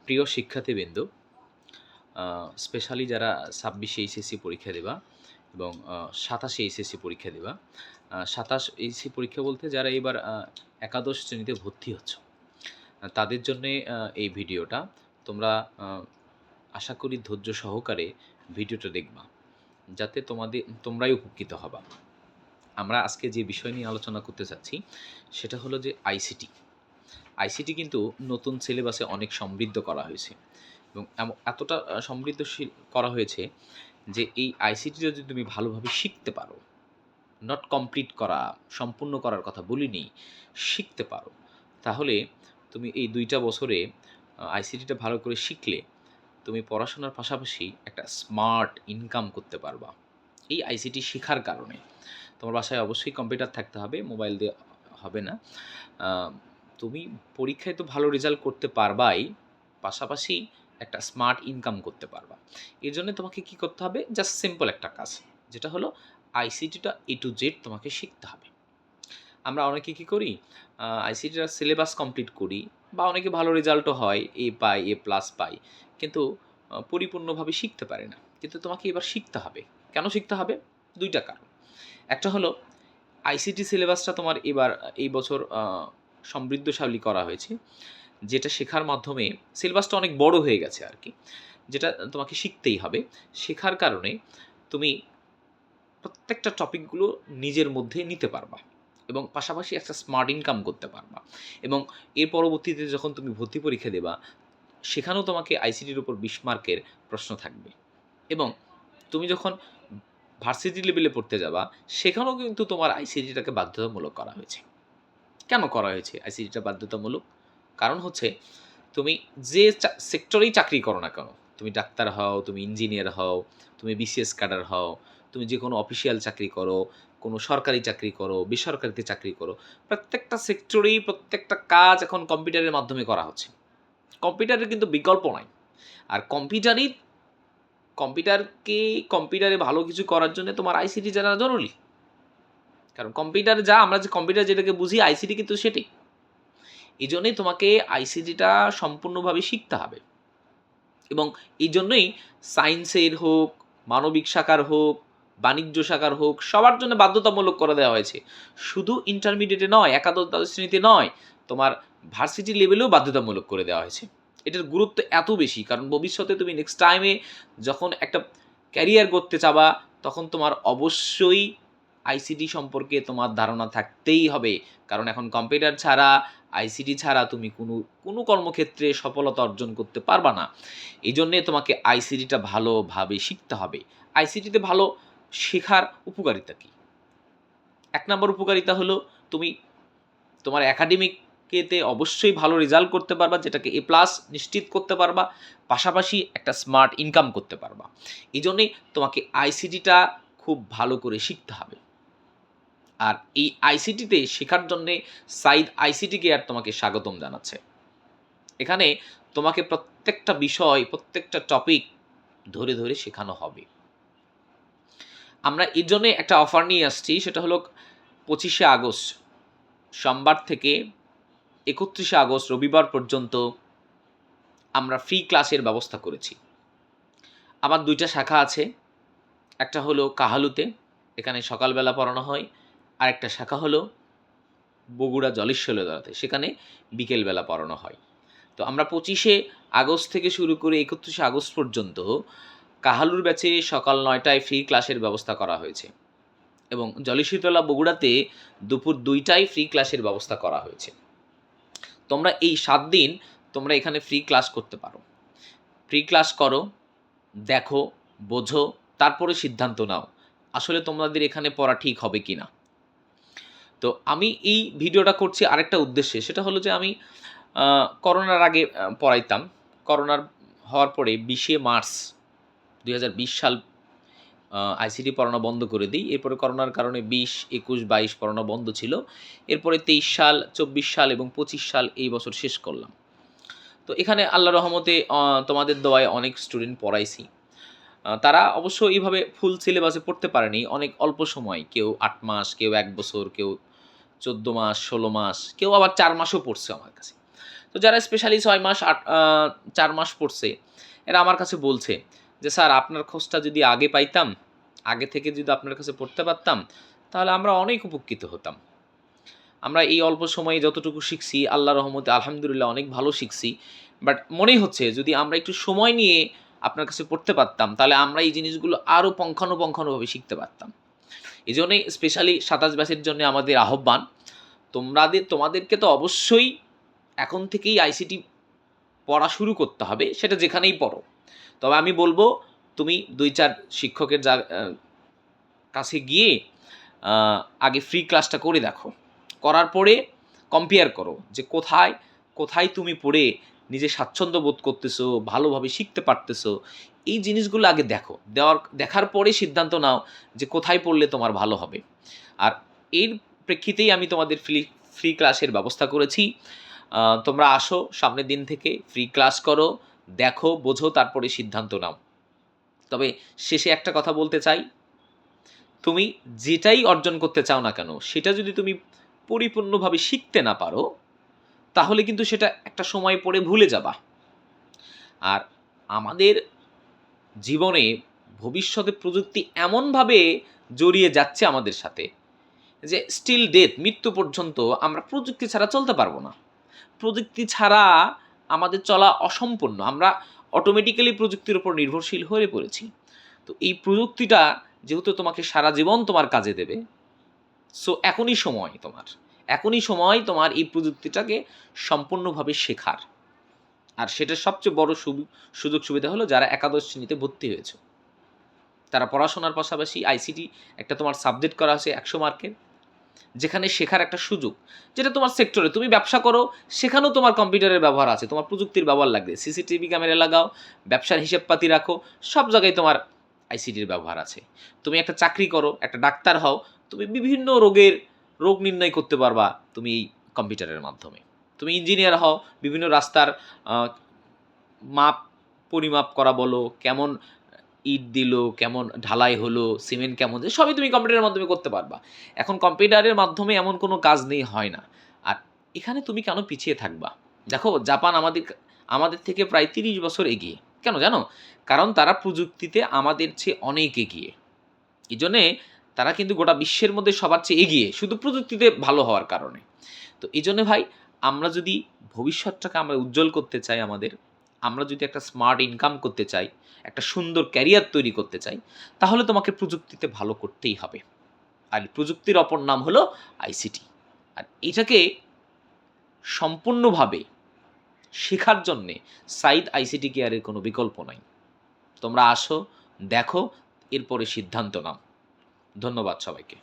প্রিয় শিক্ষার্থীবৃন্দ, স্পেশালি যারা ২৬শে এইচএসসি পরীক্ষা দেবা এবং ২৭শে এইচএসসি পরীক্ষা দেবা। ২৭ এইচএসসি পরীক্ষা বলতে যারা এবার একাদশ শ্রেণীতে ভর্তি হচ্ছ, তাদের জন্যে এই ভিডিওটা। তোমরা আশা করি ধৈর্য সহকারে ভিডিওটা দেখবা, যাতে তোমরাই উপকৃত হবা। আমরা আজকে যে বিষয় নিয়ে আলোচনা করতে চাচ্ছি সেটা হলো যে আইসিটি কিন্তু নতুন সিলেবাসে অনেক সমৃদ্ধ করা হয়েছে এবং এতটা সমৃদ্ধশীল করা হয়েছে যে এই আইসিটিটা যদি তুমি ভালোভাবে শিখতে পারো, নট কমপ্লিট করা, সম্পূর্ণ করার কথা বলিনি, শিখতে পারো, তাহলে তুমি এই 2টা বছরে আইসিটিটা ভালো করে শিখলে তুমি পড়াশোনার পাশাপাশি একটা স্মার্ট ইনকাম করতে পারবা এই আইসিটি শেখার কারণে। তোমার বাসায় অবশ্যই কম্পিউটার থাকতে হবে, মোবাইল দিয়ে হবে না। তুমি পরীক্ষায় তো ভালো রেজাল্ট করতে পারবাই, পাশাপাশি একটা স্মার্ট ইনকাম করতে পারবা। এর জন্য তোমাকে কি করতে হবে? জাস্ট সিম্পল একটা কাজ, যেটা হলো আইসিটিটা A to Z তোমাকে শিখতে হবে। আমরা অনেকে কী করি, আইসিটির সিলেবাস কমপ্লিট করি বা অনেকে ভালো রেজাল্টও হয়, A পাই, A+ পাই, কিন্তু পরিপূর্ণভাবে শিখতে পারে না। কিন্তু তোমাকে এবার শিখতে হবে। কেন শিখতে হবে? 2টা কারণ। একটা হলো আইসিটি সিলেবাসটা তোমার এবার এই বছর সমৃদ্ধশালী করা হয়েছে, যেটা শেখার মাধ্যমে সিলেবাসটা অনেক বড় হয়ে গেছে আর কি, যেটা তোমাকে শিখতেই হবে। শেখার কারণে তুমি প্রত্যেকটা টপিকগুলো নিজের মধ্যে নিতে পারবা এবং পাশাপাশি একটা স্মার্ট ইনকাম করতে পারবা। এবং এর পরবর্তীতে যখন তুমি ভর্তি পরীক্ষা দেবা, সেখানেও তোমাকে আইসিটির উপর 20 মার্কের প্রশ্ন থাকবে। এবং তুমি যখন ভার্সিটি লেভেলে পড়তে যাবা, সেখানেও কিন্তু তোমার আইসিটিটাকে বাধ্যতামূলক করা হয়েছে। কেন করা হয়েছে আইসিটিটা বাধ্যতামূলক? কারণ হচ্ছে তুমি যে সেক্টরেই চাকরি করো না কেন, তুমি ডাক্তার হও, তুমি ইঞ্জিনিয়ার হও, তুমি বিসিএস ক্যাডার হও, তুমি যে কোনো অফিসিয়াল চাকরি করো, কোনো সরকারি চাকরি করো, বেসরকারিতে চাকরি করো, প্রত্যেকটা সেক্টরেই প্রত্যেকটা কাজ এখন কম্পিউটারের মাধ্যমে করা হচ্ছে। কম্পিউটারের কিন্তু বিকল্প নাই। আর কম্পিউটারে ভালো কিছু করার জন্য তোমার আইসিটি জানা জরুরি। কারণ আমরা যে কম্পিউটার যেটাকে বুঝি, আইসিটি কিন্তু সেটাই। এই জন্যই তোমাকে আইসিটিটা সম্পূর্ণভাবে শিখতে হবে। এবং এই জন্যই সায়েন্সের হোক, মানবিক শাখার হোক, বাণিজ্য শাখার হোক, সবার জন্য বাধ্যতামূলক করে দেওয়া হয়েছে। শুধু ইন্টারমিডিয়েটে নয়, একাদশ দ্বাদশ শ্রেণীতে নয়, তোমার ভার্সিটি লেভেলেও বাধ্যতামূলক করে দেওয়া হয়েছে। এটার গুরুত্ব এত বেশি, কারণ ভবিষ্যতে তুমি নেক্সট টাইমে যখন একটা ক্যারিয়ার করতে চাবা, তখন তোমার অবশ্যই আইসিটি সম্পর্কে তোমার ধারণা থাকতেই হবে। কারণ এখন কম্পিউটার ছাড়া, আইসিটি ছাড়া তুমি কোনো কর্মক্ষেত্রে সফলতা অর্জন করতে পারবা না। এই জন্যে তোমাকে আইসিটিটা ভালোভাবে শিখতে হবে। আইসিটিতে ভালো শেখার উপকারিতা কী? 1 নম্বর উপকারিতা হলো তুমি তোমার একাডেমিকেতে অবশ্যই ভালো রেজাল্ট করতে পারবা, যেটাকে A+ নিশ্চিত করতে পারবা, পাশাপাশি একটা স্মার্ট ইনকাম করতে পারবা। এই জন্যেই তোমাকে আইসিটিটা খুব ভালো করে শিখতে হবে। আর এই আইসিটিতে শেখার জন্যে সাইদ আইসিটি কেয়ার তোমাকে স্বাগতম জানাচ্ছে। এখানে তোমাকে প্রত্যেকটা বিষয়, প্রত্যেকটা টপিক ধরে ধরে শেখানো হবে। আমরা এর জন্যে একটা অফার নিয়ে আসছি, সেটা হলো 25শে আগস্ট সোমবার থেকে 31শে আগস্ট রবিবার পর্যন্ত আমরা ফ্রি ক্লাসের ব্যবস্থা করেছি। আমার 2টা শাখা আছে। একটা হলো কাহালুতে, এখানে সকালবেলা পড়ানো হয়। আরেকটা শাখা হলো বগুড়া জলেশ্বরীতে, সেখানে বিকেলবেলা পড়ানো হয়। তো আমরা 25শে আগস্ট থেকে শুরু করে 31শে আগস্ট পর্যন্ত কাহালুর ব্যাচে সকাল 9টায় ফ্রি ক্লাসের ব্যবস্থা করা হয়েছে এবং জলেশ্বরীতলা বগুড়াতে দুপুর 2টায় ফ্রি ক্লাসের ব্যবস্থা করা হয়েছে। তোমরা এই 7 দিন তোমরা এখানে ফ্রি ক্লাস করতে পারো। ফ্রি ক্লাস করো, দেখো, বোঝো, তারপরে সিদ্ধান্ত নাও আসলে তোমাদের এখানে পড়া ঠিক হবে কি না। তো আমি এই ভিডিওটা করছি আরেকটা উদ্দেশ্যে, সেটা হলো যে আমি করোনার আগে পড়াইতাম। করোনার হওয়ার পরে 20শে মার্চ 2020 সাল আইসিটি পড়ানো বন্ধ করে দিই। এরপরে করোনার কারণে 20, 21, 22 পড়ানো বন্ধ ছিল। এরপরে 23 সাল, 24 সাল এবং 25 সাল এই বছর শেষ করলাম। তো এখানে আল্লাহর রহমতে তোমাদের দোয়ায় অনেক স্টুডেন্ট পড়াইছি। তারা অবশ্য এইভাবে ফুল সিলেবাসে পড়তে পারেনি, অনেক অল্প সময়, কেউ 8 মাস, কেউ 1 বছর, কেউ 14 মাস, 16 মাস, কেউ আবার 4 মাসও পড়ছে আমার কাছে। তো যারা স্পেশালি 6 মাস 4 মাস পড়ছে, এরা আমার কাছে বলছে যে স্যার আপনার খোঁজটা যদি আগে পাইতাম, আগে থেকে যদি আপনার কাছে পড়তে পারতাম, তাহলে আমরা অনেক উপকৃত হতাম। আমরা এই অল্প সময়ে যতটুকু শিখছি আল্লাহর রহমতে আলহামদুলিল্লাহ অনেক ভালো শিখছি, বাট মনেই হচ্ছে যদি আমরা একটু সময় নিয়ে আপনার কাছে পড়তে পারতাম, তাহলে আমরা এই জিনিসগুলো আরও পুঙ্খানুপুঙ্খভাবে শিখতে পারতাম। এই জন্যই স্পেশালি 27 ব্যাচের জন্য আমাদের আহ্বান, তোমাদেরকে তো অবশ্যই এখন থেকেই আইসিটি পড়া শুরু করতে হবে, সেটা যেখানেই পড়ো। তবে আমি বলবো তুমি 2-4 শিক্ষকের কাছে গিয়ে আগে ফ্রি ক্লাসটা করে দেখো, করার পরে কম্পেয়ার করো যে কোথায় কোথায় তুমি পড়ে নিজে স্বাচ্ছন্দ্য বোধ করতেছো, ভালোভাবে শিখতে পারতেছো। এই জিনিসগুলো আগে দেখো, দেখার পরে সিদ্ধান্ত নাও যে কোথায় পড়লে তোমার ভালো হবে। আর এর প্রেক্ষিতেই আমি তোমাদের ফ্রি ক্লাসের ব্যবস্থা করেছি। তোমরা আসো, সামনের দিন থেকে ফ্রি ক্লাস করো, দেখো, বোঝো, তারপরে সিদ্ধান্ত নাও। তবে শেষে একটা কথা বলতে চাই, তুমি যেটাই অর্জন করতে চাও না কেন, সেটা যদি তুমি পরিপূর্ণভাবে শিখতে না পারো, তাহলে কিন্তু সেটা একটা সময় পরে ভুলে যাবা। আর আমাদের জীবনে ভবিষ্যতে প্রযুক্তি এমনভাবে জড়িয়ে যাচ্ছে আমাদের সাথে যে স্টিল ডেথ, মৃত্যু পর্যন্ত আমরা প্রযুক্তি ছাড়া চলতে পারবো না। প্রযুক্তি ছাড়া আমাদের চলা অসম্পূর্ণ। আমরা অটোমেটিক্যালি প্রযুক্তির উপর নির্ভরশীল হয়ে পড়েছি। তো এই প্রযুক্তিটা যেহেতু তোমাকে সারা জীবন তোমার কাজে দেবে, সো এখনই সময় তোমার এই প্রযুক্তিটাকে সম্পূর্ণভাবে শেখার। আর সেটার সবচেয়ে বড় সুযোগ সুবিধা হলো যারা একাদশ শ্রেণীতে ভর্তি হয়েছে, তারা পড়াশোনার পাশাপাশি আইসিটি একটা তোমার সাবজেক্ট করা আছে 100 মার্কের, যেখানে শেখার একটা সুযোগ, যেটা তোমার সেক্টরে তুমি ব্যবসা করো, সেখানেও তোমার কম্পিউটারের ব্যবহার আছে, তোমার প্রযুক্তির ব্যবহার লাগবে, সিসিটিভি ক্যামেরা লাগাও, ব্যবসার হিসেবপাতি রাখো, সব জায়গায় তোমার আইসিটির ব্যবহার আছে। তুমি একটা চাকরি করো, একটা ডাক্তার হও, তুমি বিভিন্ন রোগ নির্ণয় করতে পারবা তুমি এই কম্পিউটারের মাধ্যমে। তুমি ইঞ্জিনিয়ার হও, বিভিন্ন রাস্তার মাপ পরিমাপ করা বলো, কেমন ইট দিল, কেমন ঢালাই হলো, সিমেন্ট কেমন, সবই তুমি কম্পিউটারের মাধ্যমে করতে পারবা। এখন কম্পিউটারের মাধ্যমে এমন কোনো কাজ নেই হয় না। আর এখানে তুমি কেন পিছিয়ে থাকবা? দেখো, জাপান আমাদের থেকে প্রায় 30 বছর এগিয়ে। কেন জানো? কারণ তারা প্রযুক্তিতে আমাদের চেয়ে অনেক এগিয়ে। এই জন্যে তারা কিন্তু গোটা বিশ্বের মধ্যে সবার চেয়ে এগিয়ে, শুধু প্রযুক্তিতে ভালো হওয়ার কারণে। তো এই জন্যে ভাই, আমরা যদি ভবিষ্যৎটাকে আমরা উজ্জ্বল করতে চাই, আমরা যদি একটা স্মার্ট ইনকাম করতে চাই, একটা সুন্দর ক্যারিয়ার তৈরি করতে চাই, তাহলে তোমাকে প্রযুক্তিতে ভালো করতেই হবে। আর প্রযুক্তির অপর নাম হলো আইসিটি। আর এটাকে সম্পূর্ণভাবে শেখার জন্যে সাইদ আইসিটি কেয়ারের কোনো বিকল্প নাই। তোমরা আসো, দেখো, এরপরে সিদ্ধান্ত নাও। ধন্যবাদ সবাইকে।